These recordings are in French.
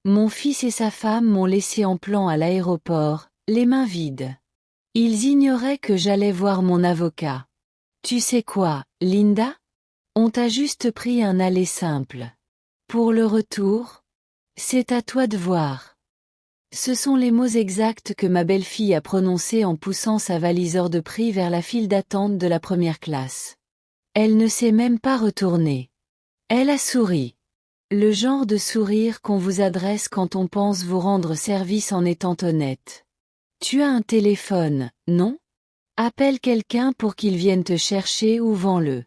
Mon fils et sa femme m'ont laissé en plan à l'aéroport, les mains vides. Ils ignoraient que j'allais voir mon avocat. Tu sais quoi, Linda? On t'a juste pris un aller simple. Pour le retour? C'est à toi de voir. Ce sont les mots exacts que ma belle-fille a prononcés en poussant sa valise hors de prix vers la file d'attente de la première classe. Elle ne s'est même pas retournée. Elle a souri. Le genre de sourire qu'on vous adresse quand on pense vous rendre service en étant honnête. Tu as un téléphone, non? Appelle quelqu'un pour qu'il vienne te chercher ou vends-le.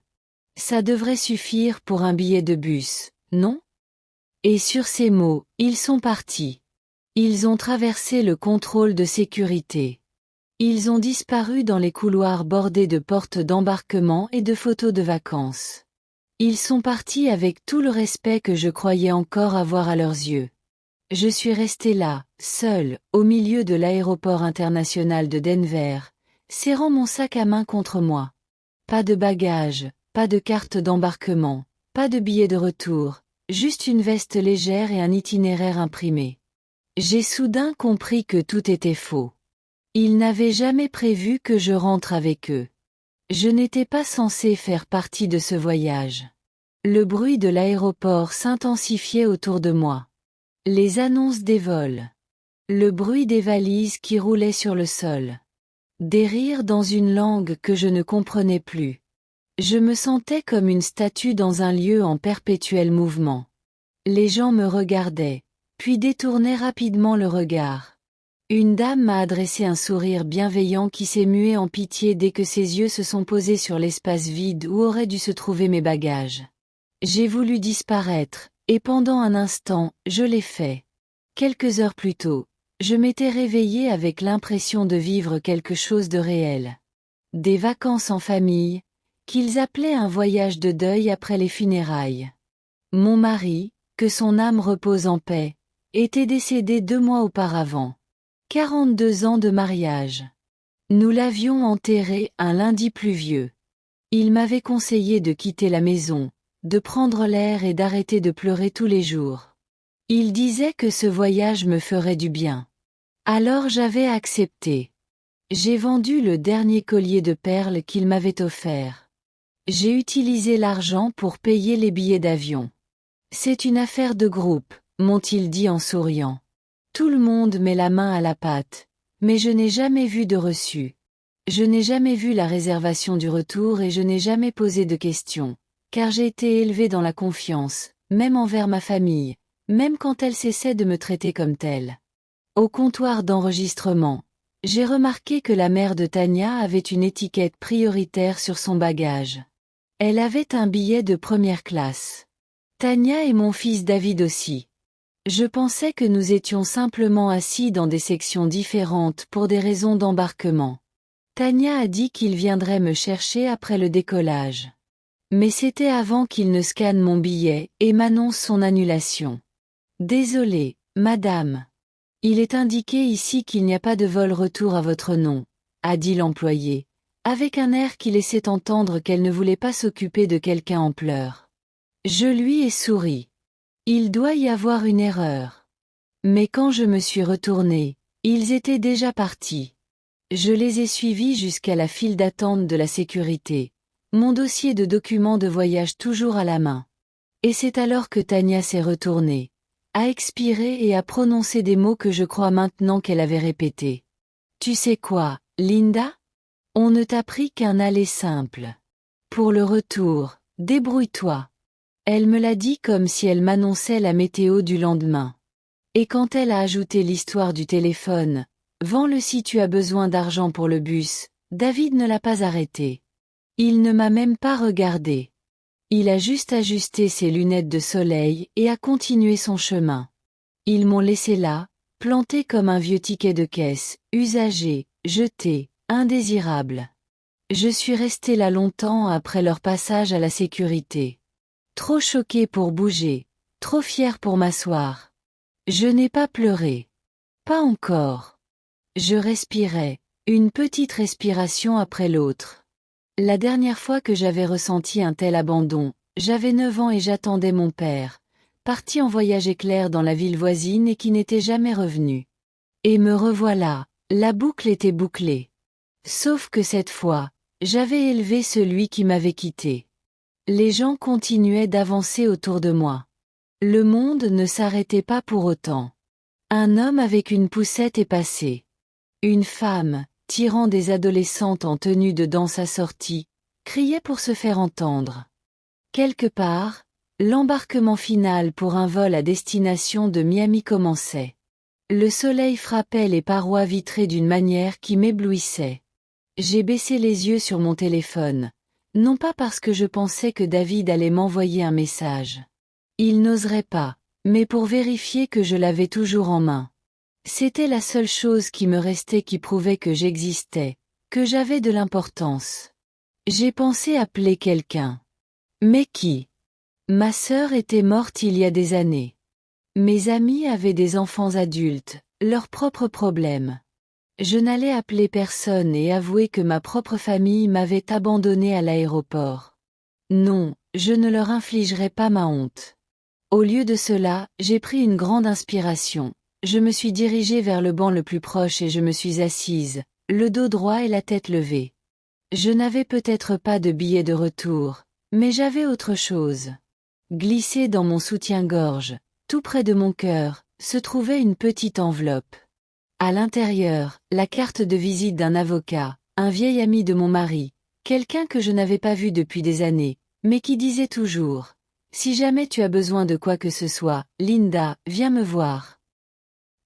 Ça devrait suffire pour un billet de bus, non? Et sur ces mots, ils sont partis. Ils ont traversé le contrôle de sécurité. Ils ont disparu dans les couloirs bordés de portes d'embarquement et de photos de vacances. Ils sont partis avec tout le respect que je croyais encore avoir à leurs yeux. Je suis restée là, seule, au milieu de l'aéroport international de Denver, serrant mon sac à main contre moi. Pas de bagages, pas de carte d'embarquement, pas de billet de retour, juste une veste légère et un itinéraire imprimé. J'ai soudain compris que tout était faux. Ils n'avaient jamais prévu que je rentre avec eux. Je n'étais pas censée faire partie de ce voyage. Le bruit de l'aéroport s'intensifiait autour de moi. Les annonces des vols. Le bruit des valises qui roulaient sur le sol. Des rires dans une langue que je ne comprenais plus. Je me sentais comme une statue dans un lieu en perpétuel mouvement. Les gens me regardaient, puis détournaient rapidement le regard. Une dame m'a adressé un sourire bienveillant qui s'est mué en pitié dès que ses yeux se sont posés sur l'espace vide où auraient dû se trouver mes bagages. J'ai voulu disparaître, et pendant un instant, je l'ai fait. Quelques heures plus tôt, je m'étais réveillée avec l'impression de vivre quelque chose de réel. Des vacances en famille, qu'ils appelaient un voyage de deuil après les funérailles. Mon mari, que son âme repose en paix, était décédé 2 mois auparavant. 42 ans de mariage. Nous l'avions enterré un lundi pluvieux. Il m'avait conseillé de quitter la maison, de prendre l'air et d'arrêter de pleurer tous les jours. Il disait que ce voyage me ferait du bien. Alors j'avais accepté. J'ai vendu le dernier collier de perles qu'il m'avait offert. J'ai utilisé l'argent pour payer les billets d'avion. C'est une affaire de groupe, m'ont-ils dit en souriant. Tout le monde met la main à la pâte, mais je n'ai jamais vu de reçu. Je n'ai jamais vu la réservation du retour et je n'ai jamais posé de questions, car j'ai été élevée dans la confiance, même envers ma famille, même quand elle cessait de me traiter comme telle. Au comptoir d'enregistrement, j'ai remarqué que la mère de Tania avait une étiquette prioritaire sur son bagage. Elle avait un billet de première classe. Tania et mon fils David aussi. Je pensais que nous étions simplement assis dans des sections différentes pour des raisons d'embarquement. Tania a dit qu'il viendrait me chercher après le décollage. Mais c'était avant qu'il ne scanne mon billet et m'annonce son annulation. Désolée, madame. Il est indiqué ici qu'il n'y a pas de vol retour à votre nom, a dit l'employé, avec un air qui laissait entendre qu'elle ne voulait pas s'occuper de quelqu'un en pleurs. Je lui ai souri. Il doit y avoir une erreur. Mais quand je me suis retournée, ils étaient déjà partis. Je les ai suivis jusqu'à la file d'attente de la sécurité, mon dossier de documents de voyage toujours à la main. Et c'est alors que Tania s'est retournée, a expiré et a prononcé des mots que je crois maintenant qu'elle avait répétés. Tu sais quoi, Linda? On ne t'a pris qu'un aller simple. Pour le retour, débrouille-toi. Elle me l'a dit comme si elle m'annonçait la météo du lendemain. Et quand elle a ajouté l'histoire du téléphone, vends-le si tu as besoin d'argent pour le bus, David ne l'a pas arrêté. Il ne m'a même pas regardé. Il a juste ajusté ses lunettes de soleil et a continué son chemin. Ils m'ont laissé là, planté comme un vieux ticket de caisse, usagé, jeté, indésirable. Je suis restée là longtemps après leur passage à la sécurité. Trop choquée pour bouger, trop fière pour m'asseoir. Je n'ai pas pleuré. Pas encore. Je respirais, une petite respiration après l'autre. La dernière fois que j'avais ressenti un tel abandon, j'avais 9 ans et j'attendais mon père, parti en voyage éclair dans la ville voisine et qui n'était jamais revenu. Et me revoilà, la boucle était bouclée. Sauf que cette fois, j'avais élevé celui qui m'avait quitté. Les gens continuaient d'avancer autour de moi. Le monde ne s'arrêtait pas pour autant. Un homme avec une poussette est passé. Une femme, tirant des adolescentes en tenue de danse assortie, criait pour se faire entendre. Quelque part, l'embarquement final pour un vol à destination de Miami commençait. Le soleil frappait les parois vitrées d'une manière qui m'éblouissait. J'ai baissé les yeux sur mon téléphone, non pas parce que je pensais que David allait m'envoyer un message. Il n'oserait pas, mais pour vérifier que je l'avais toujours en main. C'était la seule chose qui me restait qui prouvait que j'existais, que j'avais de l'importance. J'ai pensé appeler quelqu'un. Mais qui? Ma sœur était morte il y a des années. Mes amis avaient des enfants adultes, leurs propres problèmes. Je n'allais appeler personne et avouer que ma propre famille m'avait abandonné à l'aéroport. Non, je ne leur infligerais pas ma honte. Au lieu de cela, j'ai pris une grande inspiration. Je me suis dirigée vers le banc le plus proche et je me suis assise, le dos droit et la tête levée. Je n'avais peut-être pas de billet de retour, mais j'avais autre chose. Glissée dans mon soutien-gorge, tout près de mon cœur, se trouvait une petite enveloppe. À l'intérieur, la carte de visite d'un avocat, un vieil ami de mon mari, quelqu'un que je n'avais pas vu depuis des années, mais qui disait toujours « Si jamais tu as besoin de quoi que ce soit, Linda, viens me voir ».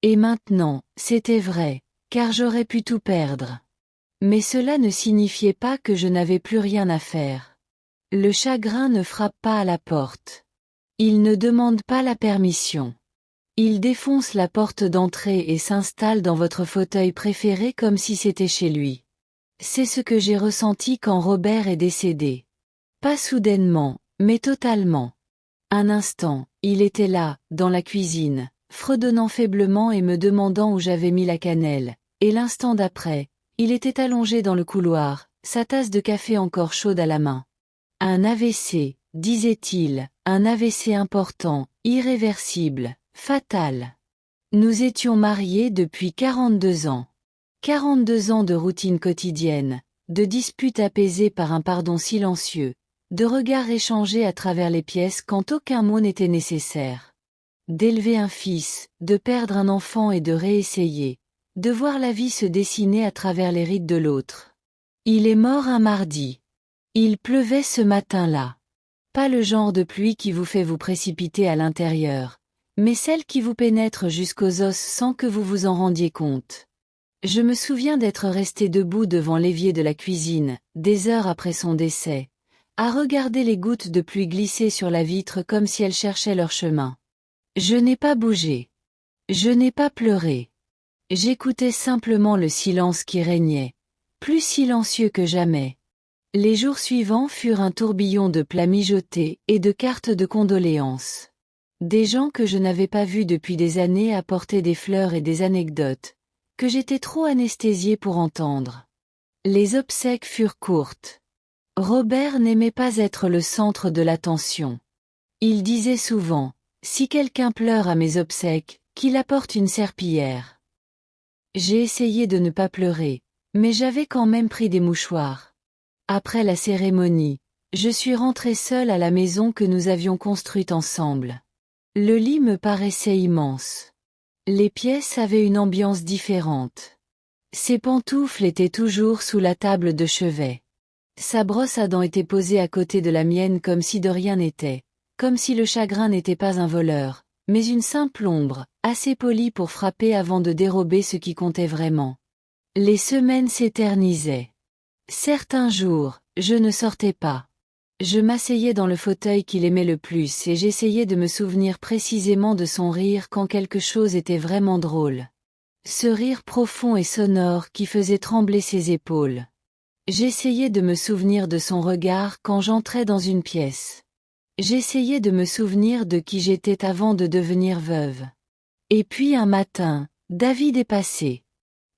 Et maintenant, c'était vrai, car j'aurais pu tout perdre. Mais cela ne signifiait pas que je n'avais plus rien à faire. Le chagrin ne frappe pas à la porte. Il ne demande pas la permission. Il défonce la porte d'entrée et s'installe dans votre fauteuil préféré comme si c'était chez lui. C'est ce que j'ai ressenti quand Robert est décédé. Pas soudainement, mais totalement. Un instant, il était là, dans la cuisine, fredonnant faiblement et me demandant où j'avais mis la cannelle, et l'instant d'après, il était allongé dans le couloir, sa tasse de café encore chaude à la main. Un AVC, disait-il, un AVC important, irréversible, fatal. Nous étions mariés depuis 42 ans. 42 ans de routine quotidienne, de disputes apaisées par un pardon silencieux, de regards échangés à travers les pièces quand aucun mot n'était nécessaire. D'élever un fils, de perdre un enfant et de réessayer, de voir la vie se dessiner à travers les rides de l'autre. Il est mort un mardi. Il pleuvait ce matin-là. Pas le genre de pluie qui vous fait vous précipiter à l'intérieur, mais celle qui vous pénètre jusqu'aux os sans que vous vous en rendiez compte. Je me souviens d'être resté debout devant l'évier de la cuisine, des heures après son décès, à regarder les gouttes de pluie glisser sur la vitre comme si elles cherchaient leur chemin. Je n'ai pas bougé. Je n'ai pas pleuré. J'écoutais simplement le silence qui régnait, plus silencieux que jamais. Les jours suivants furent un tourbillon de plats mijotés et de cartes de condoléances. Des gens que je n'avais pas vus depuis des années apportaient des fleurs et des anecdotes, que j'étais trop anesthésiée pour entendre. Les obsèques furent courtes. Robert n'aimait pas être le centre de l'attention. Il disait souvent, si quelqu'un pleure à mes obsèques, qu'il apporte une serpillière. J'ai essayé de ne pas pleurer, mais j'avais quand même pris des mouchoirs. Après la cérémonie, je suis rentrée seule à la maison que nous avions construite ensemble. Le lit me paraissait immense. Les pièces avaient une ambiance différente. Ses pantoufles étaient toujours sous la table de chevet. Sa brosse à dents était posée à côté de la mienne comme si de rien n'était, comme si le chagrin n'était pas un voleur, mais une simple ombre, assez polie pour frapper avant de dérober ce qui comptait vraiment. Les semaines s'éternisaient. Certains jours, je ne sortais pas. Je m'asseyais dans le fauteuil qu'il aimait le plus et j'essayais de me souvenir précisément de son rire quand quelque chose était vraiment drôle. Ce rire profond et sonore qui faisait trembler ses épaules. J'essayais de me souvenir de son regard quand j'entrais dans une pièce. J'essayais de me souvenir de qui j'étais avant de devenir veuve. Et puis un matin, David est passé.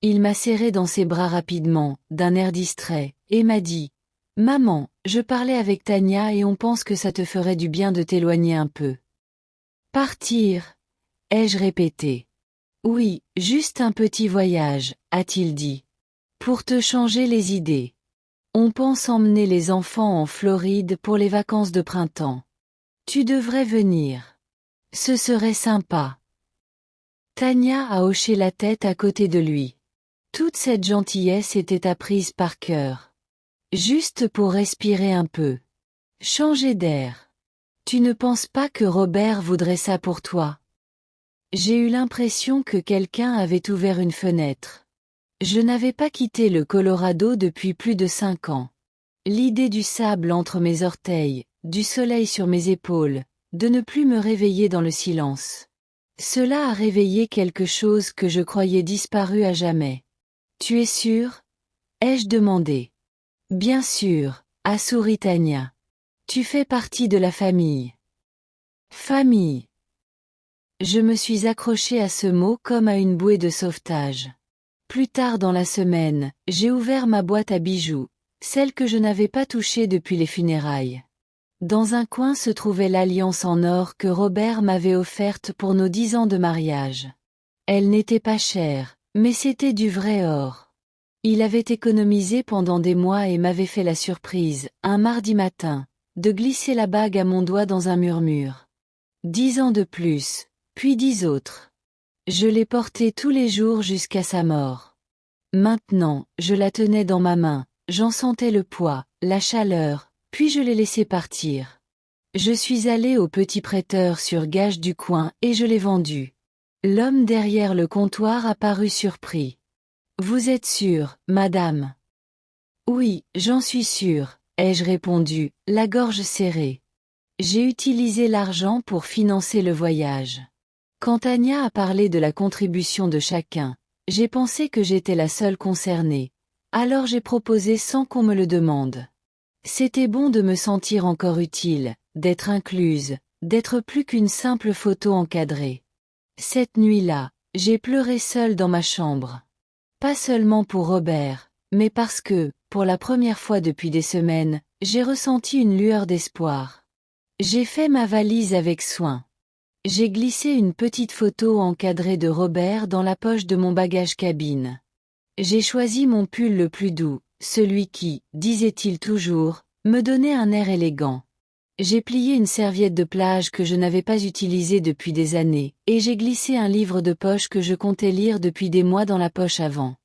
Il m'a serré dans ses bras rapidement, d'un air distrait, et m'a dit « Maman, je parlais avec Tania et on pense que ça te ferait du bien de t'éloigner un peu. » Partir, ai-je répété. Oui, juste un petit voyage, a-t-il dit. Pour te changer les idées. On pense emmener les enfants en Floride pour les vacances de printemps. Tu devrais venir. Ce serait sympa. Tania a hoché la tête à côté de lui. Toute cette gentillesse était apprise par cœur. Juste pour respirer un peu. Changer d'air. Tu ne penses pas que Robert voudrait ça pour toi? J'ai eu l'impression que quelqu'un avait ouvert une fenêtre. Je n'avais pas quitté le Colorado depuis plus de 5 ans. L'idée du sable entre mes orteils, du soleil sur mes épaules, de ne plus me réveiller dans le silence. Cela a réveillé quelque chose que je croyais disparu à jamais. Tu es sûr? Ai-je demandé. Bien sûr, a souri Tania. Tu fais partie de la famille. Famille. Je me suis accrochée à ce mot comme à une bouée de sauvetage. Plus tard dans la semaine, j'ai ouvert ma boîte à bijoux, celle que je n'avais pas touchée depuis les funérailles. Dans un coin se trouvait l'alliance en or que Robert m'avait offerte pour nos 10 ans de mariage. Elle n'était pas chère, mais c'était du vrai or. Il avait économisé pendant des mois et m'avait fait la surprise, un mardi matin, de glisser la bague à mon doigt dans un murmure. 10 ans de plus, puis 10 autres. Je l'ai portée tous les jours jusqu'à sa mort. Maintenant, je la tenais dans ma main, j'en sentais le poids, la chaleur, puis je l'ai laissée partir. Je suis allée au petit prêteur sur gage du coin et je l'ai vendue. L'homme derrière le comptoir a paru surpris. Vous êtes sûre, madame? Oui, j'en suis sûre, ai-je répondu, la gorge serrée. J'ai utilisé l'argent pour financer le voyage. Quand Tania a parlé de la contribution de chacun, j'ai pensé que j'étais la seule concernée. Alors j'ai proposé sans qu'on me le demande. C'était bon de me sentir encore utile, d'être incluse, d'être plus qu'une simple photo encadrée. Cette nuit-là, j'ai pleuré seule dans ma chambre. Pas seulement pour Robert, mais parce que, pour la première fois depuis des semaines, j'ai ressenti une lueur d'espoir. J'ai fait ma valise avec soin. J'ai glissé une petite photo encadrée de Robert dans la poche de mon bagage cabine. J'ai choisi mon pull le plus doux, celui qui, disait-il toujours, me donnait un air élégant. J'ai plié une serviette de plage que je n'avais pas utilisée depuis des années, et j'ai glissé un livre de poche que je comptais lire depuis des mois dans la poche avant.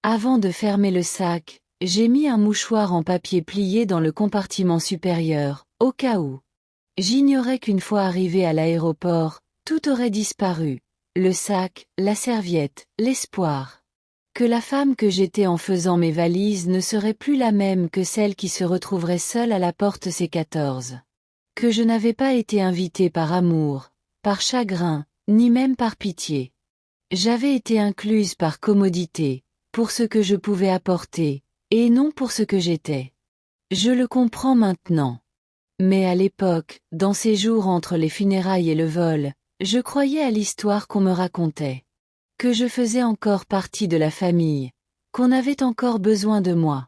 Avant de fermer le sac, j'ai mis un mouchoir en papier plié dans le compartiment supérieur, au cas où. J'ignorais qu'une fois arrivé à l'aéroport, tout aurait disparu. Le sac, la serviette, l'espoir. Que la femme que j'étais en faisant mes valises ne serait plus la même que celle qui se retrouverait seule à la porte C14. Que je n'avais pas été invitée par amour, par chagrin, ni même par pitié. J'avais été incluse par commodité, pour ce que je pouvais apporter, et non pour ce que j'étais. Je le comprends maintenant. Mais à l'époque, dans ces jours entre les funérailles et le vol, je croyais à l'histoire qu'on me racontait. Que je faisais encore partie de la famille, qu'on avait encore besoin de moi.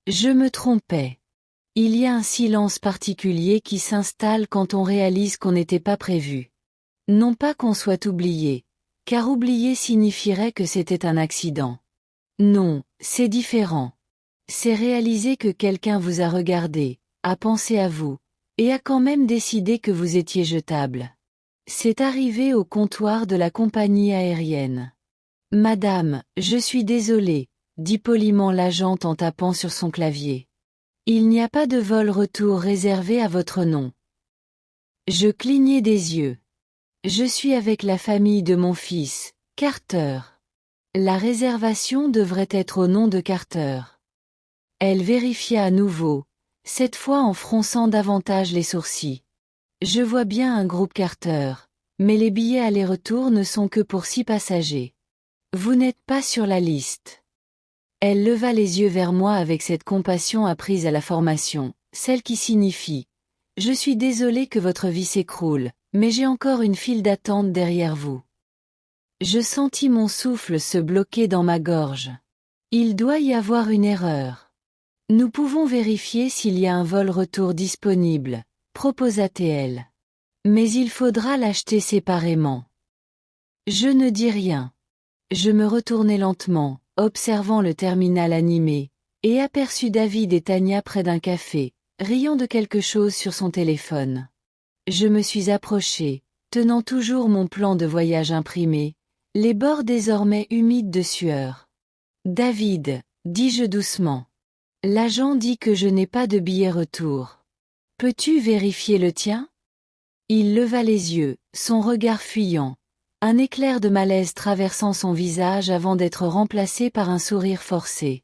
Je me trompais. Il y a un silence particulier qui s'installe quand on réalise qu'on n'était pas prévu. Non pas qu'on soit oublié, car oublier signifierait que c'était un accident. Non, c'est différent. C'est réaliser que quelqu'un vous a regardé, a pensé à vous, et a quand même décidé que vous étiez jetable. C'est arrivé au comptoir de la compagnie aérienne. Madame, je suis désolé, dit poliment l'agent en tapant sur son clavier. Il n'y a pas de vol retour réservé à votre nom. Je clignai des yeux. Je suis avec la famille de mon fils, Carter. La réservation devrait être au nom de Carter. Elle vérifia à nouveau, cette fois en fronçant davantage les sourcils. Je vois bien un groupe Carter, mais les billets aller-retour ne sont que pour 6 passagers. Vous n'êtes pas sur la liste. Elle leva les yeux vers moi avec cette compassion apprise à la formation, celle qui signifie « Je suis désolé que votre vie s'écroule, mais j'ai encore une file d'attente derrière vous. » Je sentis mon souffle se bloquer dans ma gorge. Il doit y avoir une erreur. Nous pouvons vérifier s'il y a un vol retour disponible, proposa-t-elle. Mais il faudra l'acheter séparément. Je ne dis rien. Je me retournai lentement, observant le terminal animé, et aperçus David et Tania près d'un café, riant de quelque chose sur son téléphone. Je me suis approché, tenant toujours mon plan de voyage imprimé, les bords désormais humides de sueur. David, dis-je doucement. L'agent dit que je n'ai pas de billet retour. Peux-tu vérifier le tien? Il leva les yeux, son regard fuyant, un éclair de malaise traversant son visage avant d'être remplacé par un sourire forcé.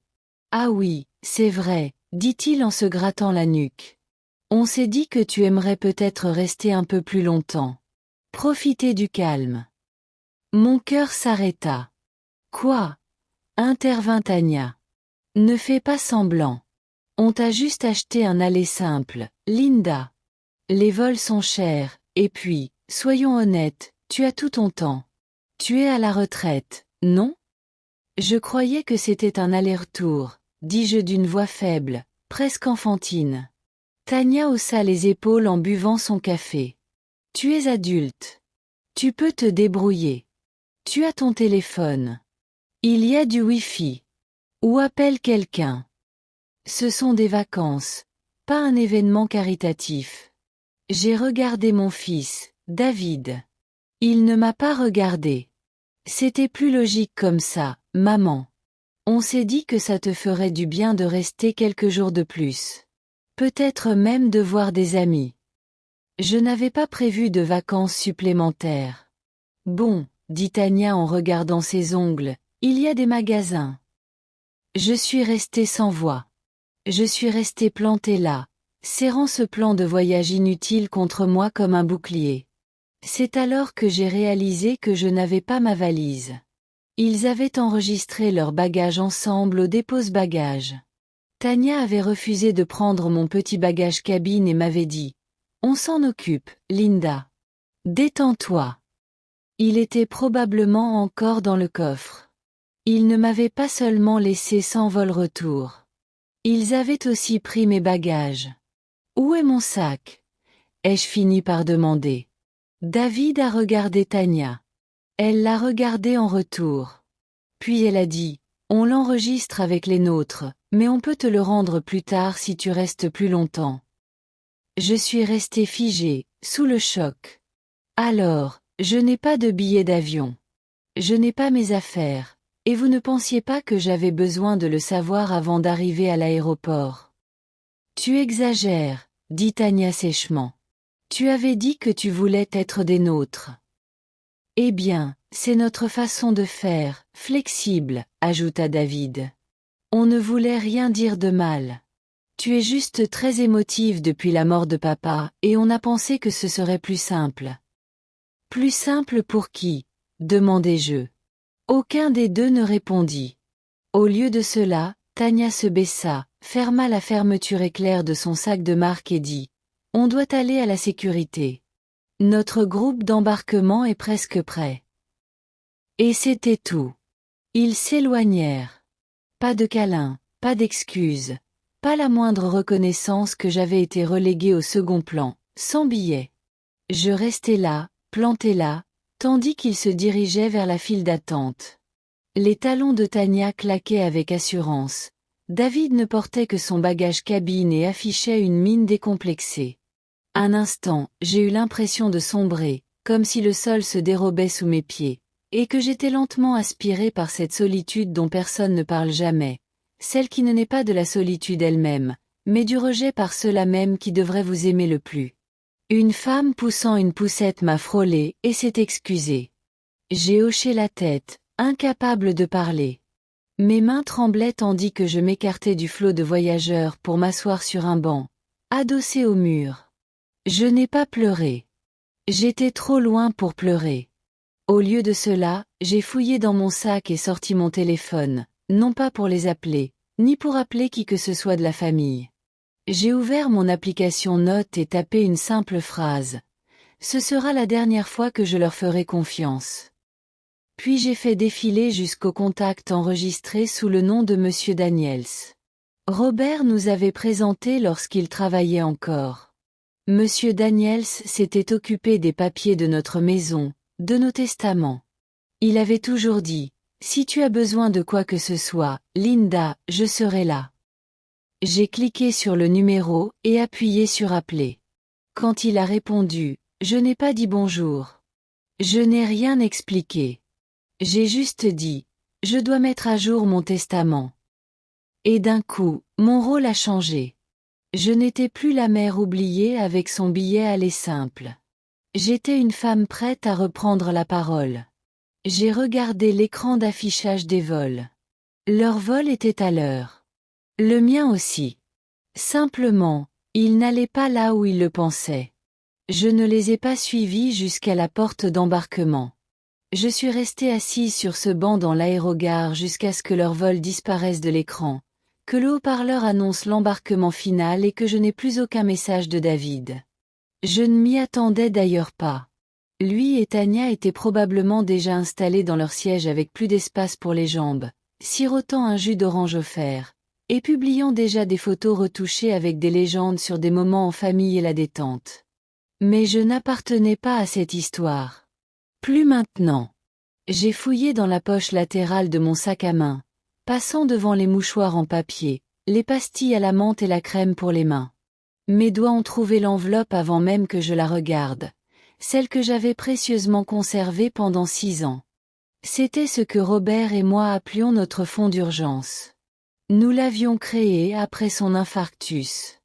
Ah oui, c'est vrai, dit-il en se grattant la nuque. On s'est dit que tu aimerais peut-être rester un peu plus longtemps. Profiter du calme. Mon cœur s'arrêta. Quoi? Intervint Tania. Ne fais pas semblant. On t'a juste acheté un aller simple, Linda. Les vols sont chers, et puis, soyons honnêtes, tu as tout ton temps. Tu es à la retraite, non? Je croyais que c'était un aller-retour, dis-je d'une voix faible, presque enfantine. Tania haussa les épaules en buvant son café. Tu es adulte. Tu peux te débrouiller. Tu as ton téléphone. Il y a du Wi-Fi. Ou appelle quelqu'un. Ce sont des vacances, pas un événement caritatif. J'ai regardé mon fils, David. Il ne m'a pas regardé. C'était plus logique comme ça, maman. On s'est dit que ça te ferait du bien de rester quelques jours de plus. Peut-être même de voir des amis. Je n'avais pas prévu de vacances supplémentaires. Bon, dit Tania en regardant ses ongles, il y a des magasins. Je suis restée sans voix. Je suis restée plantée là, serrant ce plan de voyage inutile contre moi comme un bouclier. C'est alors que j'ai réalisé que je n'avais pas ma valise. Ils avaient enregistré leurs bagages ensemble au dépose-bagages. Tania avait refusé de prendre mon petit bagage cabine et m'avait dit « On s'en occupe, Linda. Détends-toi. » Il était probablement encore dans le coffre. Ils ne m'avaient pas seulement laissé sans vol-retour. Ils avaient aussi pris mes bagages. Où est mon sac? Ai-je fini par demander. David a regardé Tania. Elle l'a regardé en retour. Puis elle a dit, on l'enregistre avec les nôtres, mais on peut te le rendre plus tard si tu restes plus longtemps. Je suis restée figée, sous le choc. Alors, je n'ai pas de billet d'avion. Je n'ai pas mes affaires, et vous ne pensiez pas que j'avais besoin de le savoir avant d'arriver à l'aéroport. Tu exagères, dit Tania sèchement. Tu avais dit que tu voulais être des nôtres. Eh bien, c'est notre façon de faire, flexible, ajouta David. On ne voulait rien dire de mal. Tu es juste très émotive depuis la mort de papa, et on a pensé que ce serait plus simple. Plus simple pour qui? Demandai-je. Aucun des deux ne répondit. Au lieu de cela, Tania se baissa, ferma la fermeture éclair de son sac de marque et dit « On doit aller à la sécurité. Notre groupe d'embarquement est presque prêt. » Et c'était tout. Ils s'éloignèrent. Pas de câlin, pas d'excuses, pas la moindre reconnaissance que j'avais été reléguée au second plan, sans billet. Je restais là, plantée là, tandis qu'ils se dirigeaient vers la file d'attente. Les talons de Tania claquaient avec assurance. David ne portait que son bagage cabine et affichait une mine décomplexée. Un instant, j'ai eu l'impression de sombrer, comme si le sol se dérobait sous mes pieds, et que j'étais lentement aspirée par cette solitude dont personne ne parle jamais, celle qui ne naît pas de la solitude elle-même, mais du rejet par ceux-là même qui devraient vous aimer le plus. Une femme poussant une poussette m'a frôlée et s'est excusée. J'ai hoché la tête, incapable de parler. Mes mains tremblaient tandis que je m'écartais du flot de voyageurs pour m'asseoir sur un banc, adossé au mur. Je n'ai pas pleuré. J'étais trop loin pour pleurer. Au lieu de cela, j'ai fouillé dans mon sac et sorti mon téléphone, non pas pour les appeler, ni pour appeler qui que ce soit de la famille. J'ai ouvert mon application Notes et tapé une simple phrase. Ce sera la dernière fois que je leur ferai confiance. Puis j'ai fait défiler jusqu'au contact enregistré sous le nom de Monsieur Daniels. Robert nous avait présenté lorsqu'il travaillait encore. Monsieur Daniels s'était occupé des papiers de notre maison, de nos testaments. Il avait toujours dit, si tu as besoin de quoi que ce soit, Linda, je serai là. J'ai cliqué sur le numéro et appuyé sur appeler. Quand il a répondu, je n'ai pas dit bonjour. Je n'ai rien expliqué. J'ai juste dit, je dois mettre à jour mon testament. Et d'un coup, mon rôle a changé. Je n'étais plus la mère oubliée avec son billet aller simple. J'étais une femme prête à reprendre la parole. J'ai regardé l'écran d'affichage des vols. Leur vol était à l'heure. Le mien aussi. Simplement, ils n'allaient pas là où ils le pensaient. Je ne les ai pas suivis jusqu'à la porte d'embarquement. Je suis restée assise sur ce banc dans l'aérogare jusqu'à ce que leur vol disparaisse de l'écran, que le haut-parleur annonce l'embarquement final et que je n'ai plus aucun message de David. Je ne m'y attendais d'ailleurs pas. Lui et Tania étaient probablement déjà installés dans leur siège avec plus d'espace pour les jambes, sirotant un jus d'orange offert, et publiant déjà des photos retouchées avec des légendes sur des moments en famille et la détente. Mais je n'appartenais pas à cette histoire. Plus maintenant. J'ai fouillé dans la poche latérale de mon sac à main, passant devant les mouchoirs en papier, les pastilles à la menthe et la crème pour les mains. Mes doigts ont trouvé l'enveloppe avant même que je la regarde, celle que j'avais précieusement conservée pendant 6 ans. C'était ce que Robert et moi appelions notre fonds d'urgence. Nous l'avions créé après son infarctus.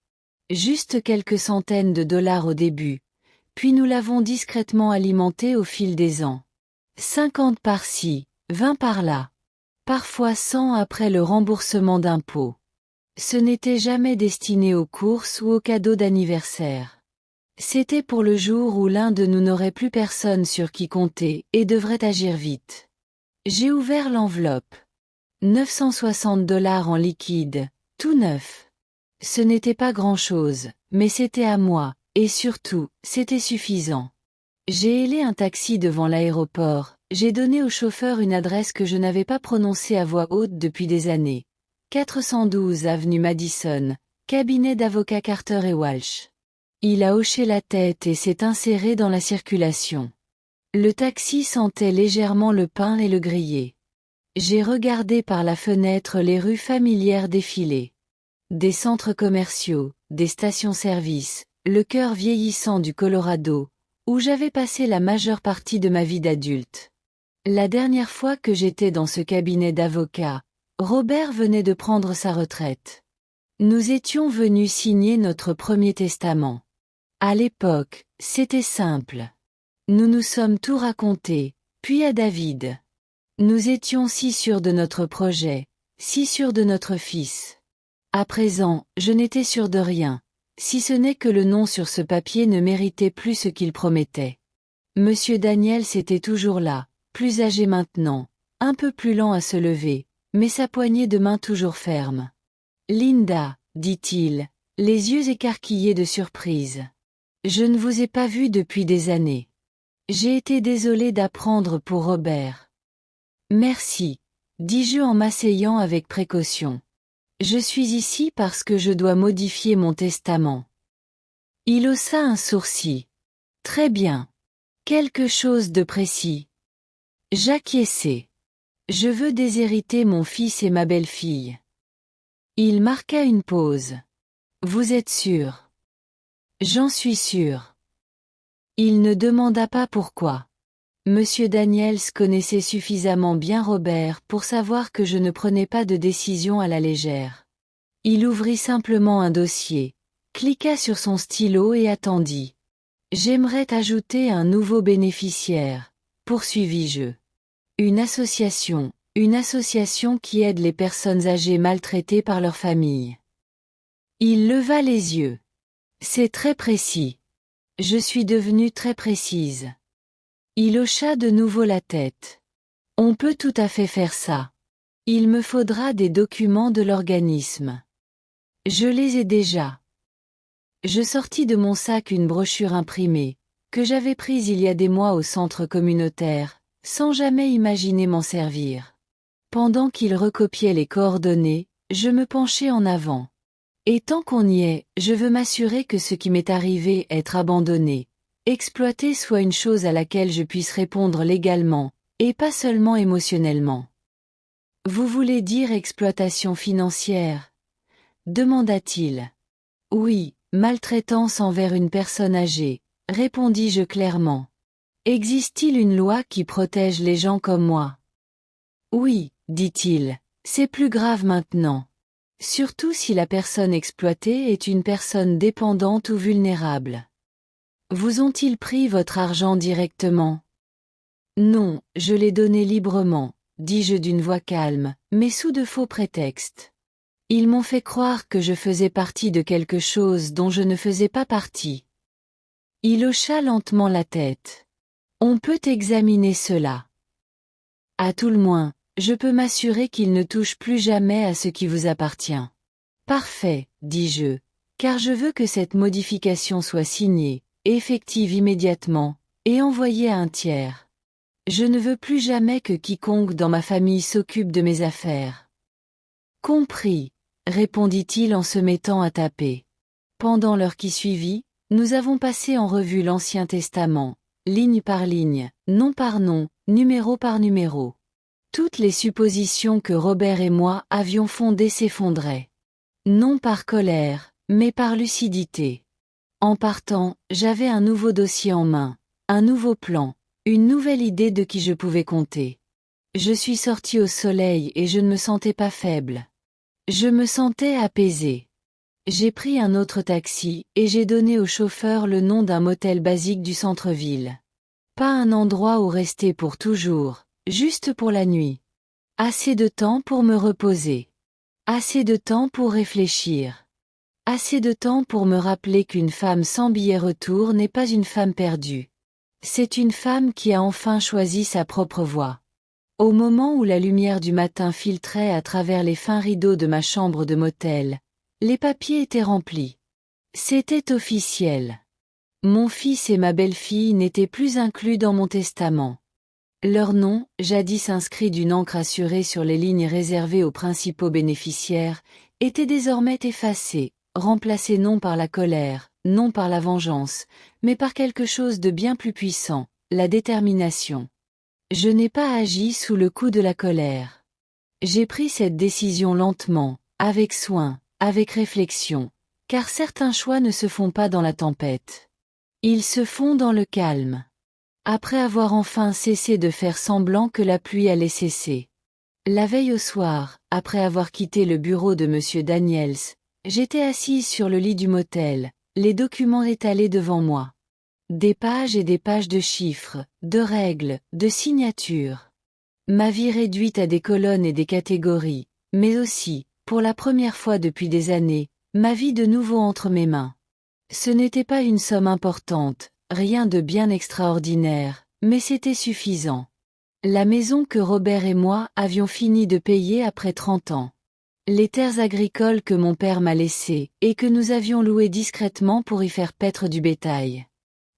Juste quelques centaines de dollars au début, puis nous l'avons discrètement alimenté au fil des ans. 50 par-ci, 20 par-là. Parfois 100 après le remboursement d'impôts. Ce n'était jamais destiné aux courses ou aux cadeaux d'anniversaire. C'était pour le jour où l'un de nous n'aurait plus personne sur qui compter et devrait agir vite. J'ai ouvert l'enveloppe. 960 dollars en liquide, tout neuf. Ce n'était pas grand-chose, mais c'était à moi, et surtout, c'était suffisant. J'ai hélé un taxi devant l'aéroport, j'ai donné au chauffeur une adresse que je n'avais pas prononcée à voix haute depuis des années. 412 avenue Madison, cabinet d'avocats Carter et Walsh. Il a hoché la tête et s'est inséré dans la circulation. Le taxi sentait légèrement le pain et le grillé. J'ai regardé par la fenêtre les rues familières défiler. Des centres commerciaux, des stations-service, le cœur vieillissant du Colorado, où j'avais passé la majeure partie de ma vie d'adulte. La dernière fois que j'étais dans ce cabinet d'avocat, Robert venait de prendre sa retraite. Nous étions venus signer notre premier testament. À l'époque, c'était simple. Nous nous sommes tout raconté, puis à David. Nous étions si sûrs de notre projet, si sûrs de notre fils. À présent, je n'étais sûre de rien, si ce n'est que le nom sur ce papier ne méritait plus ce qu'il promettait. Monsieur Daniels était toujours là, plus âgé maintenant, un peu plus lent à se lever, mais sa poignée de main toujours ferme. Linda, dit-il, les yeux écarquillés de surprise. Je ne vous ai pas vue depuis des années. J'ai été désolée d'apprendre pour Robert. Merci, dis-je en m'asseyant avec précaution. Je suis ici parce que je dois modifier mon testament. Il haussa un sourcil. Très bien. Quelque chose de précis. J'acquiesçai. Je veux déshériter mon fils et ma belle-fille. Il marqua une pause. Vous êtes sûr? J'en suis sûr. Il ne demanda pas pourquoi. Monsieur Daniels connaissait suffisamment bien Robert pour savoir que je ne prenais pas de décision à la légère. Il ouvrit simplement un dossier, cliqua sur son stylo et attendit. J'aimerais ajouter un nouveau bénéficiaire, poursuivis-je. Une association qui aide les personnes âgées maltraitées par leur famille. Il leva les yeux. C'est très précis. Je suis devenue très précise. Il hocha de nouveau la tête. On peut tout à fait faire ça. Il me faudra des documents de l'organisme. Je les ai déjà. Je sortis de mon sac une brochure imprimée, que j'avais prise il y a des mois au centre communautaire, sans jamais imaginer m'en servir. Pendant qu'il recopiait les coordonnées, je me penchai en avant. Et tant qu'on y est, je veux m'assurer que ce qui m'est arrivé, être abandonné, exploité, soit une chose à laquelle je puisse répondre légalement, et pas seulement émotionnellement. Vous voulez dire exploitation financière? Demanda-t-il. Oui, maltraitance envers une personne âgée, répondis-je clairement. Existe-t-il une loi qui protège les gens comme moi? Oui, dit-il, c'est plus grave maintenant. Surtout si la personne exploitée est une personne dépendante ou vulnérable. Vous ont-ils pris votre argent directement? Non, je l'ai donné librement, dis-je d'une voix calme, mais sous de faux prétextes. Ils m'ont fait croire que je faisais partie de quelque chose dont je ne faisais pas partie. Il hocha lentement la tête. On peut examiner cela. À tout le moins, je peux m'assurer qu'il ne touche plus jamais à ce qui vous appartient. Parfait, dis-je, car je veux que cette modification soit signée, effective immédiatement, et envoyée à un tiers. Je ne veux plus jamais que quiconque dans ma famille s'occupe de mes affaires. Compris, répondit-il en se mettant à taper. Pendant l'heure qui suivit, nous avons passé en revue l'Ancien Testament, ligne par ligne, nom par nom, numéro par numéro. Toutes les suppositions que Robert et moi avions fondées s'effondraient. Non par colère, mais par lucidité. En partant, j'avais un nouveau dossier en main, un nouveau plan, une nouvelle idée de qui je pouvais compter. Je suis sorti au soleil et je ne me sentais pas faible. Je me sentais apaisé. J'ai pris un autre taxi et j'ai donné au chauffeur le nom d'un motel basique du centre-ville. Pas un endroit où rester pour toujours, juste pour la nuit. Assez de temps pour me reposer. Assez de temps pour réfléchir. Assez de temps pour me rappeler qu'une femme sans billet retour n'est pas une femme perdue. C'est une femme qui a enfin choisi sa propre voie. Au moment où la lumière du matin filtrait à travers les fins rideaux de ma chambre de motel, les papiers étaient remplis. C'était officiel. Mon fils et ma belle-fille n'étaient plus inclus dans mon testament. Leurs noms, jadis inscrits d'une encre assurée sur les lignes réservées aux principaux bénéficiaires, étaient désormais effacés, remplacés non par la colère, non par la vengeance, mais par quelque chose de bien plus puissant, la détermination. Je n'ai pas agi sous le coup de la colère. J'ai pris cette décision lentement, avec soin, avec réflexion, car certains choix ne se font pas dans la tempête. Ils se font dans le calme. Après avoir enfin cessé de faire semblant que la pluie allait cesser. La veille au soir, après avoir quitté le bureau de M. Daniels, j'étais assise sur le lit du motel, les documents étalés devant moi. Des pages et des pages de chiffres, de règles, de signatures. Ma vie réduite à des colonnes et des catégories, mais aussi, pour la première fois depuis des années, ma vie de nouveau entre mes mains. Ce n'était pas une somme importante, rien de bien extraordinaire, mais c'était suffisant. La maison que Robert et moi avions fini de payer après 30 ans. Les terres agricoles que mon père m'a laissées, et que nous avions louées discrètement pour y faire paître du bétail.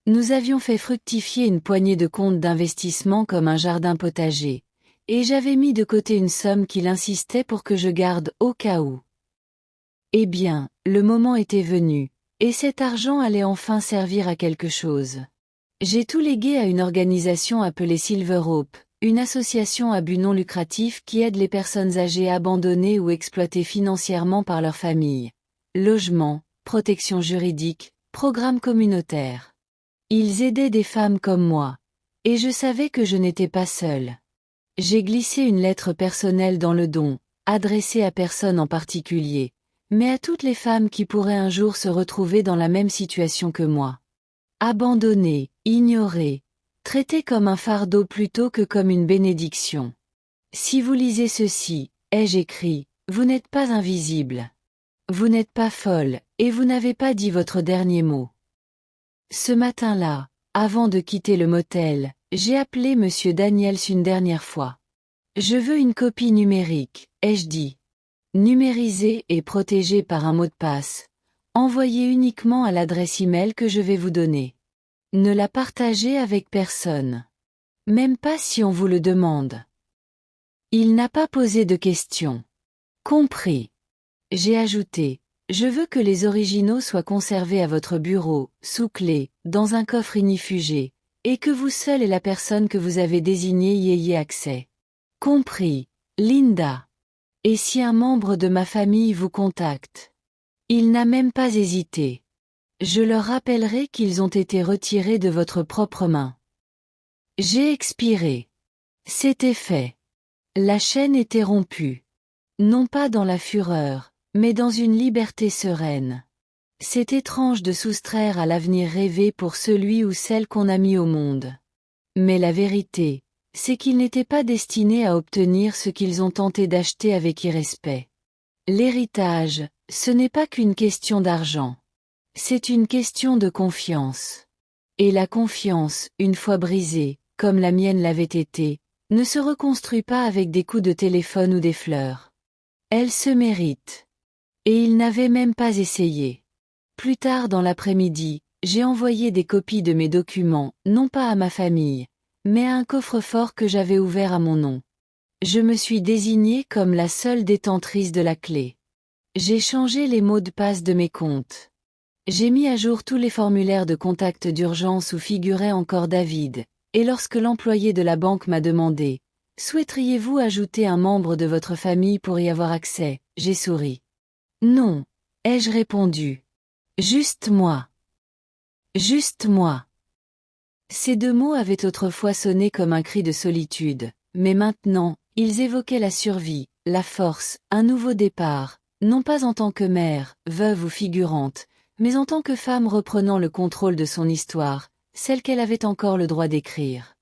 Nous avions fait fructifier une poignée de comptes d'investissement comme un jardin potager, et j'avais mis de côté une somme qu'il insistait pour que je garde au cas où. Eh bien, le moment était venu, et cet argent allait enfin servir à quelque chose. J'ai tout légué à une organisation appelée Silver Hope, une association à but non lucratif qui aide les personnes âgées abandonnées ou exploitées financièrement par leur famille. Logement, protection juridique, programme communautaire. Ils aidaient des femmes comme moi. Et je savais que je n'étais pas seule. J'ai glissé une lettre personnelle dans le don, adressée à personne en particulier, mais à toutes les femmes qui pourraient un jour se retrouver dans la même situation que moi. Abandonnées, ignorées, traitées comme un fardeau plutôt que comme une bénédiction. Si vous lisez ceci, ai-je écrit, vous n'êtes pas invisible. Vous n'êtes pas folle, et vous n'avez pas dit votre dernier mot. Ce matin-là, avant de quitter le motel, j'ai appelé M. Daniels une dernière fois. Je veux une copie numérique, ai-je dit. Numérisée et protégée par un mot de passe. Envoyée uniquement à l'adresse email que je vais vous donner. Ne la partagez avec personne. Même pas si on vous le demande. Il n'a pas posé de questions. Compris. J'ai ajouté, Je veux que les originaux soient conservés à votre bureau, sous clé, dans un coffre ignifugé, et que vous seul et la personne que vous avez désignée y ayez accès. Compris, Linda. Et si un membre de ma famille vous contacte? Il n'a même pas hésité. Je leur rappellerai qu'ils ont été retirés de votre propre main. J'ai expiré. C'était fait. La chaîne était rompue. Non pas dans la fureur, mais dans une liberté sereine. C'est étrange de soustraire à l'avenir rêvé pour celui ou celle qu'on a mis au monde. Mais la vérité, c'est qu'ils n'étaient pas destinés à obtenir ce qu'ils ont tenté d'acheter avec irrespect. L'héritage, ce n'est pas qu'une question d'argent. C'est une question de confiance. Et la confiance, une fois brisée, comme la mienne l'avait été, ne se reconstruit pas avec des coups de téléphone ou des fleurs. Elle se mérite. Et il n'avait même pas essayé. Plus tard dans l'après-midi, j'ai envoyé des copies de mes documents, non pas à ma famille, mais à un coffre-fort que j'avais ouvert à mon nom. Je me suis désignée comme la seule détentrice de la clé. J'ai changé les mots de passe de mes comptes. J'ai mis à jour tous les formulaires de contact d'urgence où figurait encore David, et lorsque l'employé de la banque m'a demandé « Souhaiteriez-vous ajouter un membre de votre famille pour y avoir accès ?» j'ai souri. « Non, ai-je répondu. Juste moi. Juste moi. » Ces deux mots avaient autrefois sonné comme un cri de solitude, mais maintenant, ils évoquaient la survie, la force, un nouveau départ, non pas en tant que mère, veuve ou figurante, mais en tant que femme reprenant le contrôle de son histoire, celle qu'elle avait encore le droit d'écrire.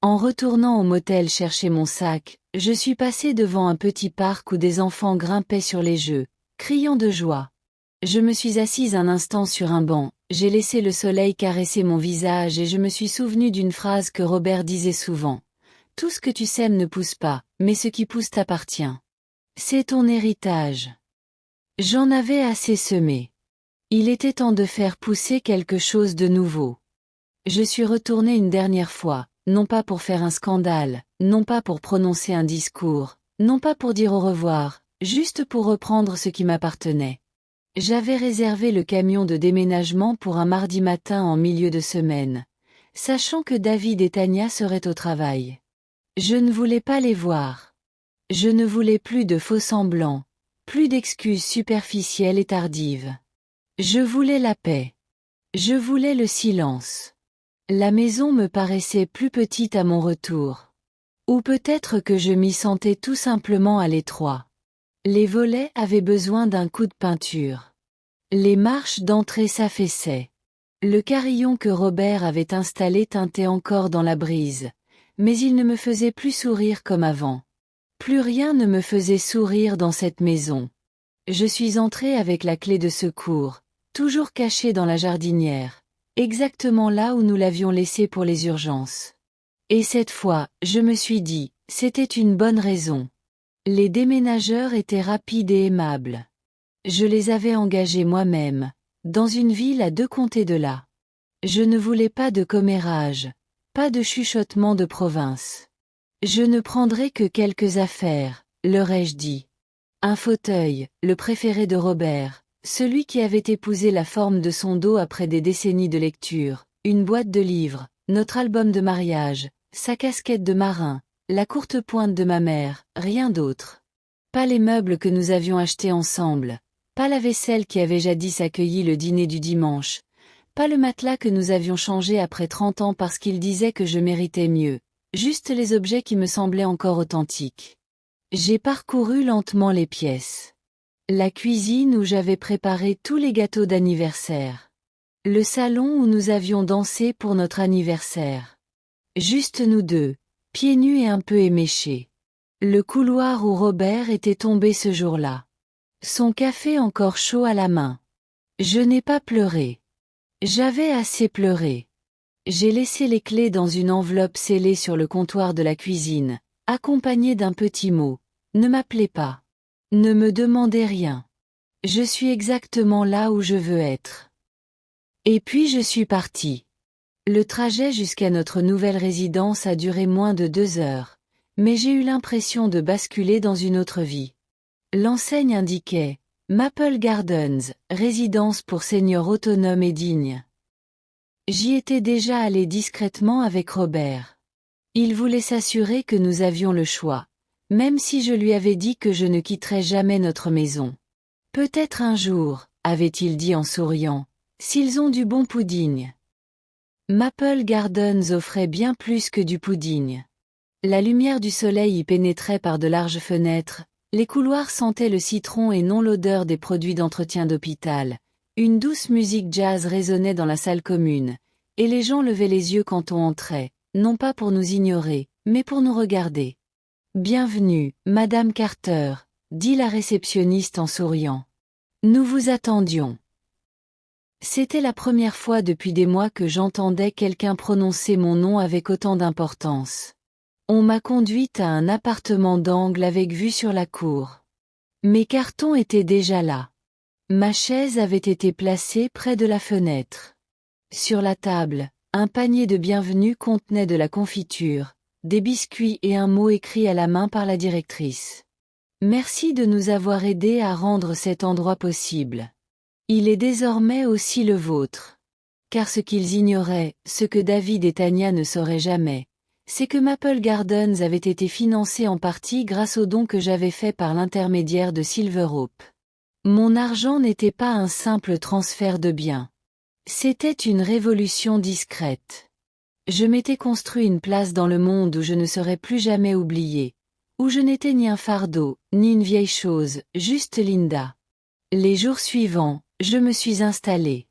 En retournant au motel chercher mon sac, je suis passée devant un petit parc où des enfants grimpaient sur les jeux, criant de joie. Je me suis assise un instant sur un banc, j'ai laissé le soleil caresser mon visage et je me suis souvenue d'une phrase que Robert disait souvent. Tout ce que tu sèmes ne pousse pas, mais ce qui pousse t'appartient. C'est ton héritage. J'en avais assez semé. Il était temps de faire pousser quelque chose de nouveau. Je suis retournée une dernière fois, non pas pour faire un scandale, non pas pour prononcer un discours, non pas pour dire au revoir, juste pour reprendre ce qui m'appartenait. J'avais réservé le camion de déménagement pour un mardi matin en milieu de semaine, sachant que David et Tania seraient au travail. Je ne voulais pas les voir. Je ne voulais plus de faux-semblants, plus d'excuses superficielles et tardives. Je voulais la paix. Je voulais le silence. La maison me paraissait plus petite à mon retour. Ou peut-être que je m'y sentais tout simplement à l'étroit. Les volets avaient besoin d'un coup de peinture. Les marches d'entrée s'affaissaient. Le carillon que Robert avait installé tintait encore dans la brise, mais il ne me faisait plus sourire comme avant. Plus rien ne me faisait sourire dans cette maison. Je suis entrée avec la clé de secours, toujours cachée dans la jardinière, exactement là où nous l'avions laissée pour les urgences. Et cette fois, je me suis dit, c'était une bonne raison. Les déménageurs étaient rapides et aimables. Je les avais engagés moi-même, dans une ville à 2 comtés de là. Je ne voulais pas de commérage, pas de chuchotement de province. Je ne prendrai que quelques affaires, leur ai-je dit. Un fauteuil, le préféré de Robert, celui qui avait épousé la forme de son dos après des décennies de lecture, une boîte de livres, notre album de mariage, sa casquette de marin, la courte pointe de ma mère, rien d'autre. Pas les meubles que nous avions achetés ensemble, pas la vaisselle qui avait jadis accueilli le dîner du dimanche, pas le matelas que nous avions changé après 30 ans parce qu'il disait que je méritais mieux, juste les objets qui me semblaient encore authentiques. J'ai parcouru lentement les pièces. La cuisine où j'avais préparé tous les gâteaux d'anniversaire. Le salon où nous avions dansé pour notre anniversaire. Juste nous deux, pieds nus et un peu éméchés. Le couloir où Robert était tombé ce jour-là. Son café encore chaud à la main. Je n'ai pas pleuré. J'avais assez pleuré. J'ai laissé les clés dans une enveloppe scellée sur le comptoir de la cuisine, accompagnée d'un petit mot. Ne m'appelez pas. Ne me demandez rien. Je suis exactement là où je veux être. Et puis je suis partie. Le trajet jusqu'à notre nouvelle résidence a duré moins de 2 heures, mais j'ai eu l'impression de basculer dans une autre vie. L'enseigne indiquait Maple Gardens, résidence pour seniors autonomes et dignes. J'y étais déjà allé discrètement avec Robert. Il voulait s'assurer que nous avions le choix, même si je lui avais dit que je ne quitterais jamais notre maison. Peut-être un jour, avait-il dit en souriant, s'ils ont du bon pudding. Maple Gardens offrait bien plus que du pudding. La lumière du soleil y pénétrait par de larges fenêtres, les couloirs sentaient le citron et non l'odeur des produits d'entretien d'hôpital. Une douce musique jazz résonnait dans la salle commune, et les gens levaient les yeux quand on entrait, non pas pour nous ignorer, mais pour nous regarder. Bienvenue, Madame Carter, dit la réceptionniste en souriant. Nous vous attendions. C'était la première fois depuis des mois que j'entendais quelqu'un prononcer mon nom avec autant d'importance. On m'a conduite à un appartement d'angle avec vue sur la cour. Mes cartons étaient déjà là. Ma chaise avait été placée près de la fenêtre. Sur la table, un panier de bienvenue contenait de la confiture, des biscuits et un mot écrit à la main par la directrice. Merci de nous avoir aidés à rendre cet endroit possible. Il est désormais aussi le vôtre. Car ce qu'ils ignoraient, ce que David et Tanya ne sauraient jamais, c'est que Maple Gardens avait été financé en partie grâce aux dons que j'avais faits par l'intermédiaire de Silver Hope. Mon argent n'était pas un simple transfert de biens. C'était une révolution discrète. Je m'étais construit une place dans le monde où je ne serais plus jamais oublié, où je n'étais ni un fardeau, ni une vieille chose, juste Linda. Les jours suivants, je me suis installé.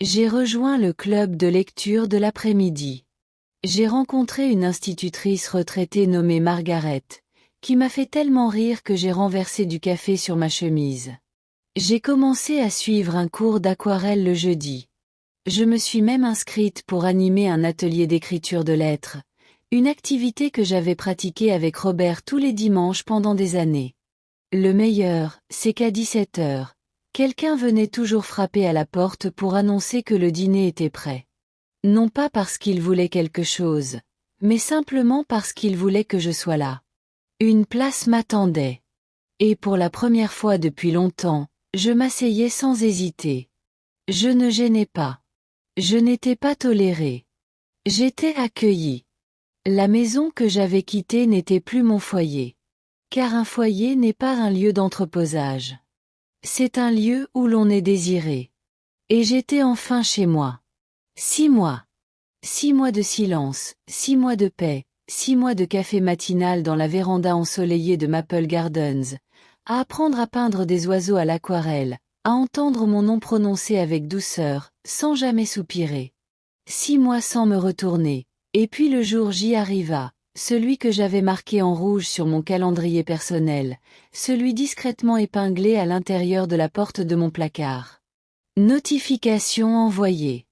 J'ai rejoint le club de lecture de l'après-midi. J'ai rencontré une institutrice retraitée nommée Margaret, qui m'a fait tellement rire que j'ai renversé du café sur ma chemise. J'ai commencé à suivre un cours d'aquarelle le jeudi. Je me suis même inscrite pour animer un atelier d'écriture de lettres, une activité que j'avais pratiquée avec Robert tous les dimanches pendant des années. Le meilleur, c'est qu'à 17 heures, quelqu'un venait toujours frapper à la porte pour annoncer que le dîner était prêt. Non pas parce qu'il voulait quelque chose, mais simplement parce qu'il voulait que je sois là. Une place m'attendait. Et pour la première fois depuis longtemps, je m'asseyais sans hésiter. Je ne gênais pas. Je n'étais pas tolérée. J'étais accueillie. La maison que j'avais quittée n'était plus mon foyer. Car un foyer n'est pas un lieu d'entreposage. C'est un lieu où l'on est désiré. Et j'étais enfin chez moi. 6 mois. 6 mois de silence, 6 mois de paix, 6 mois de café matinal dans la véranda ensoleillée de Maple Gardens, à apprendre à peindre des oiseaux à l'aquarelle, à entendre mon nom prononcé avec douceur, sans jamais soupirer. 6 mois sans me retourner, et puis le jour J arriva, celui que j'avais marqué en rouge sur mon calendrier personnel, celui discrètement épinglé à l'intérieur de la porte de mon placard. Notification envoyée.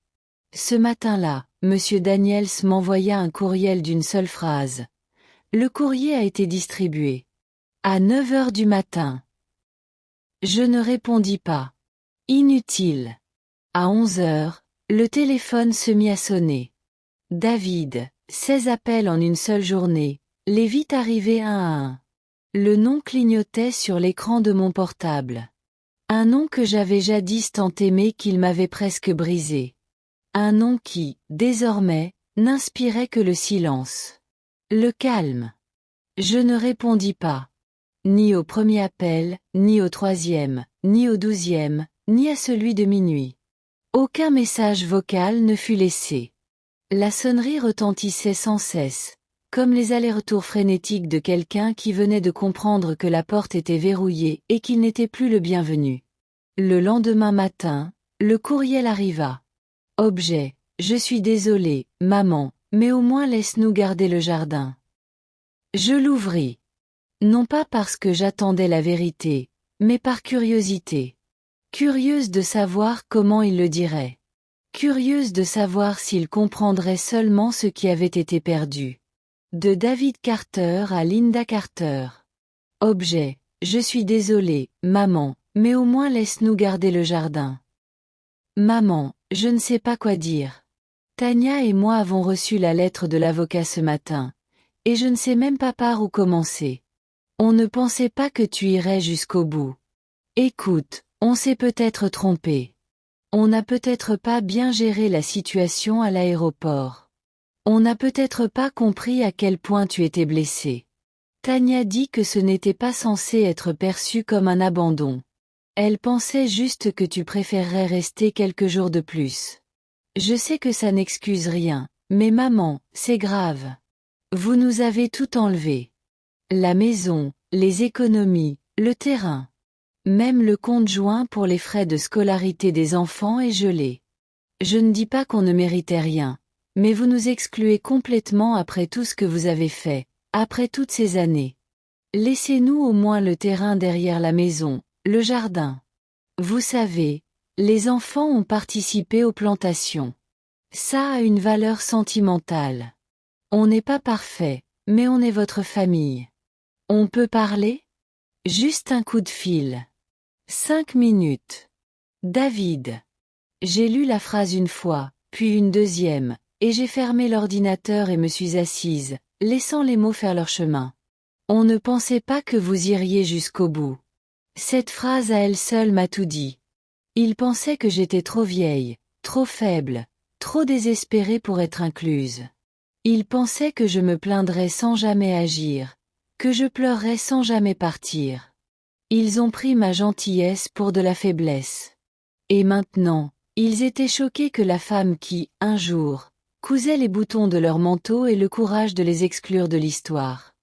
Ce matin-là, Monsieur Daniels m'envoya un courriel d'une seule phrase. Le courrier a été distribué. À 9 heures du matin. Je ne répondis pas. Inutile. À 11 heures, le téléphone se mit à sonner. David, 16 appels en une seule journée, les vite arrivés un à un. Le nom clignotait sur l'écran de mon portable. Un nom que j'avais jadis tant aimé qu'il m'avait presque brisé. Un nom qui, désormais, n'inspirait que le silence. Le calme. Je ne répondis pas. Ni au premier appel, ni au troisième, ni au 12e, ni à celui de minuit. Aucun message vocal ne fut laissé. La sonnerie retentissait sans cesse, comme les allers-retours frénétiques de quelqu'un qui venait de comprendre que la porte était verrouillée et qu'il n'était plus le bienvenu. Le lendemain matin, le courriel arriva. Objet, je suis désolé, maman, mais au moins laisse-nous garder le jardin. Je l'ouvris. Non pas parce que j'attendais la vérité, mais par curiosité. Curieuse de savoir comment il le dirait. Curieuse de savoir s'il comprendrait seulement ce qui avait été perdu. De David Carter à Linda Carter. Objet, je suis désolé, maman, mais au moins laisse-nous garder le jardin. Maman, je ne sais pas quoi dire. Tanya et moi avons reçu la lettre de l'avocat ce matin, et je ne sais même pas par où commencer. On ne pensait pas que tu irais jusqu'au bout. Écoute, on s'est peut-être trompé. On n'a peut-être pas bien géré la situation à l'aéroport. On n'a peut-être pas compris à quel point tu étais blessé. Tania dit que ce n'était pas censé être perçu comme un abandon. Elle pensait juste que tu préférerais rester quelques jours de plus. Je sais que ça n'excuse rien, mais maman, c'est grave. Vous nous avez tout enlevé. La maison, les économies, le terrain. Même le compte joint pour les frais de scolarité des enfants est gelé. Je ne dis pas qu'on ne méritait rien, mais vous nous excluez complètement après tout ce que vous avez fait, après toutes ces années. Laissez-nous au moins le terrain derrière la maison, le jardin. Vous savez, les enfants ont participé aux plantations. Ça a une valeur sentimentale. On n'est pas parfait, mais on est votre famille. On peut parler? Juste un coup de fil. 5 minutes. David. J'ai lu la phrase une fois, puis une deuxième, et j'ai fermé l'ordinateur et me suis assise, laissant les mots faire leur chemin. On ne pensait pas que vous iriez jusqu'au bout. Cette phrase à elle seule m'a tout dit. Il pensait que j'étais trop vieille, trop faible, trop désespérée pour être incluse. Il pensait que je me plaindrais sans jamais agir, que je pleurerais sans jamais partir. Ils ont pris ma gentillesse pour de la faiblesse. Et maintenant, ils étaient choqués que la femme qui, un jour, cousait les boutons de leur manteau ait le courage de les exclure de l'histoire.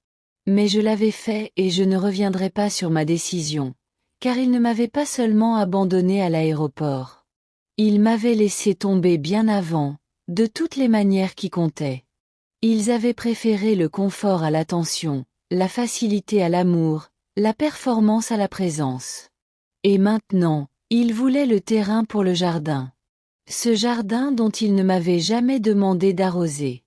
Mais je l'avais fait et je ne reviendrai pas sur ma décision, car ils ne m'avaient pas seulement abandonné à l'aéroport. Ils m'avaient laissé tomber bien avant, de toutes les manières qui comptaient. Ils avaient préféré le confort à l'attention, la facilité à l'amour, la performance à la présence. Et maintenant, ils voulaient le terrain pour le jardin. Ce jardin dont ils ne m'avaient jamais demandé d'arroser.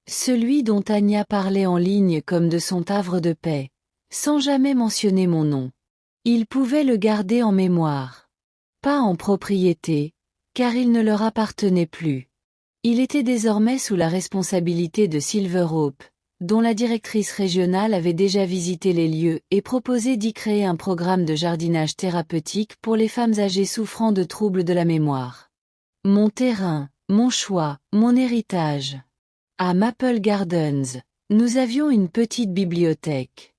Celui dont Tania parlait en ligne comme de son havre de paix, sans jamais mentionner mon nom. Ils pouvaient le garder en mémoire. Pas en propriété, car il ne leur appartenait plus. Il était désormais sous la responsabilité de Silver Hope, dont la directrice régionale avait déjà visité les lieux et proposé d'y créer un programme de jardinage thérapeutique pour les femmes âgées souffrant de troubles de la mémoire. Mon terrain, mon choix, mon héritage. À Maple Gardens, nous avions une petite bibliothèque.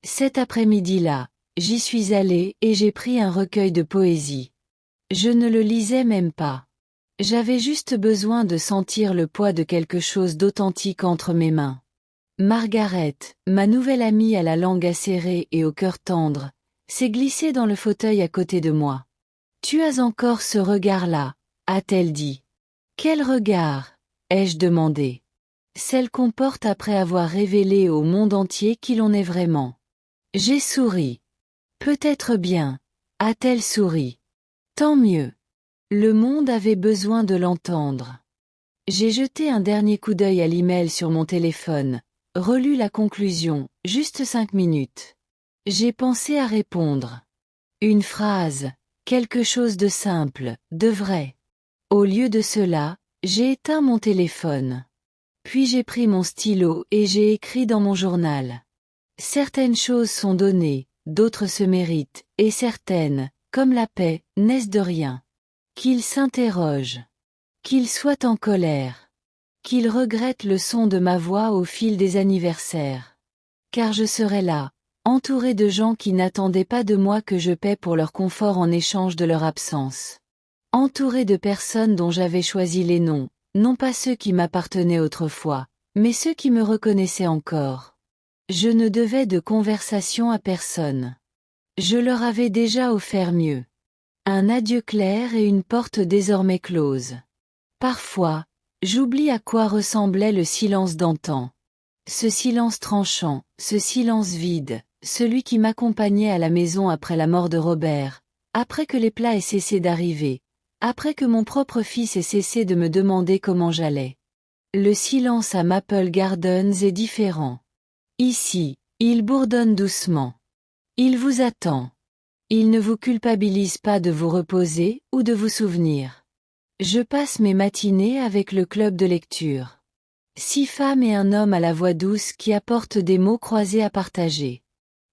Cet après-midi-là, j'y suis allée et j'ai pris un recueil de poésie. Je ne le lisais même pas. J'avais juste besoin de sentir le poids de quelque chose d'authentique entre mes mains. Margaret, ma nouvelle amie à la langue acérée et au cœur tendre, s'est glissée dans le fauteuil à côté de moi. « Tu as encore ce regard-là » a-t-elle dit. « Quel regard » ai-je demandé. « Celle qu'on porte après avoir révélé au monde entier qui l'on est vraiment. » J'ai souri. « Peut-être bien » a-t-elle souri. « Tant mieux. » Le monde avait besoin de l'entendre. J'ai jeté un dernier coup d'œil à l'email sur mon téléphone, relu la conclusion, juste 5 minutes. J'ai pensé à répondre. Une phrase, quelque chose de simple, de vrai. Au lieu de cela, j'ai éteint mon téléphone. Puis j'ai pris mon stylo et j'ai écrit dans mon journal. Certaines choses sont données, d'autres se méritent, et certaines, comme la paix, naissent de rien. Qu'il s'interroge. Qu'il soit en colère. Qu'il regrette le son de ma voix au fil des anniversaires. Car je serai là, entouré de gens qui n'attendaient pas de moi que je paie pour leur confort en échange de leur absence. Entouré de personnes dont j'avais choisi les noms, non pas ceux qui m'appartenaient autrefois, mais ceux qui me reconnaissaient encore. Je ne devais de conversation à personne. Je leur avais déjà offert mieux. Un adieu clair et une porte désormais close. Parfois, j'oublie à quoi ressemblait le silence d'antan. Ce silence tranchant, ce silence vide, celui qui m'accompagnait à la maison après la mort de Robert, après que les plats aient cessé d'arriver, après que mon propre fils ait cessé de me demander comment j'allais. Le silence à Maple Gardens est différent. Ici, il bourdonne doucement. Il vous attend. Il ne vous culpabilise pas de vous reposer ou de vous souvenir. Je passe mes matinées avec le club de lecture. 6 femmes et un homme à la voix douce qui apportent des mots croisés à partager.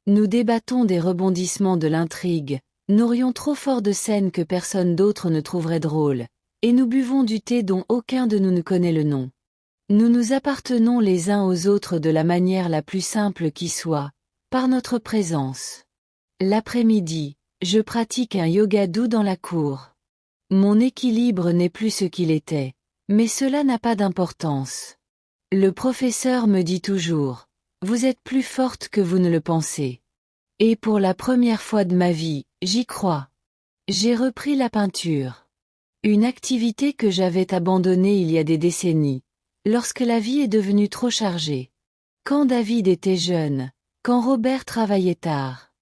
Nous débattons des rebondissements de l'intrigue, Nous rions trop fort de scènes que personne d'autre ne trouverait drôles, et nous buvons du thé dont aucun de nous ne connaît le nom. Nous nous appartenons les uns aux autres de la manière la plus simple qui soit, par notre présence. L'après-midi, je pratique un yoga doux dans la cour. Mon équilibre n'est plus ce qu'il était, mais cela n'a pas d'importance. Le professeur me dit toujours, vous êtes plus forte que vous ne le pensez. Et pour la première fois de ma vie, j'y crois. J'ai repris la peinture. Une activité que j'avais abandonnée il y a des décennies, lorsque la vie est devenue trop chargée. Quand David était jeune, quand Robert travaillait tard.